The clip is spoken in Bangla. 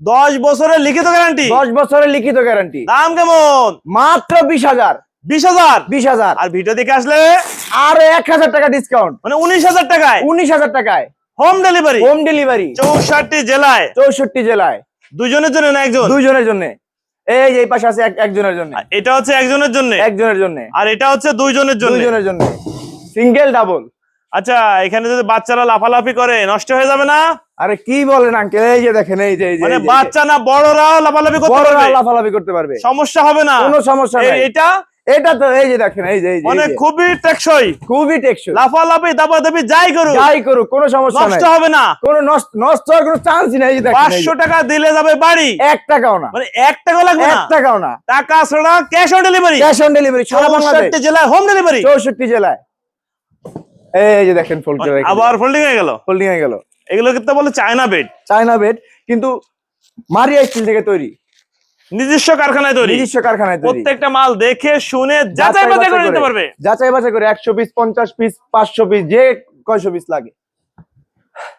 10 বছরের লিখিত গ্যারান্টি। 10 বছরের লিখিত গ্যারান্টি। দাম কেমন? মাত্র 20,000। 20,000। 20,000। আর ভিডিও দেখে আসলে আরো 1,000 টাকা ডিসকাউন্ট, মানে 19,000 টাকায় 19,000 টাকায় হোম ডেলিভারি। হোম ডেলিভারি 64 জেলায়। 64 জেলায়। দুইজনের জন্য না একজন? দুইজনের জন্য। এই যে এই পাশে আছে একজনের জন্য। এটা হচ্ছে একজনের জন্য। একজনের জন্য। আর এটা হচ্ছে দুইজনের জন্য। দুইজনের জন্য। Single double. আচ্ছা, এখানে যদি বাচ্চারা লাফালাফি করে নষ্ট হয়ে যাবে না? আরে কি বলেন আঙ্কেল, এই যে দেখেন, এই যে মানে বাচ্চা না বড়রাও লাফালাফি করতে পারবে? বড়রা লাফালাফি করতে পারবে, সমস্যা হবে না? কোনো সমস্যা নাই। এটা এটা তো এই যে দেখেন, এই যে মানে খুবই টেকসই, খুবই টেকসই। লাফালাফি দাপাদাপি যাই করুক কোনো সমস্যা নাই, নষ্ট হবে না। কোনো নষ্ট হওয়ার কোনো চান্সই নাই। এই যে দেখেন, 500 টাকা দিলে যাবে বাড়ি, 1 টাকাও না, মানে 1 টাকা লাগবে না। 1 টাকাও না। টাকা ছাড়া cash on delivery. Cash on delivery সারা বাংলাদেশ, 64 জেলায় হোম ডেলিভারি। 64 জেলায়। এই যে দেখেন ফোল্ড করে আবার ফোল্ডিং হয়ে গেল। ফোল্ডিং হয়ে গেল। এগুলো কিন্তু বলে চায়না বেড। চায়না বেড, কিন্তু মারিয়া স্টিল থেকে তৈরি, নিজস্ব কারখানায় তৈরি। নিজস্ব কারখানায় তৈরি। প্রত্যেকটা মাল দেখে শুনে যাচাই বাছাই করে নিতে পারবে। যাচাই বাছাই করে 100 পিস, 50 পিস, 500 পিস, যে কয়শো পিস লাগে।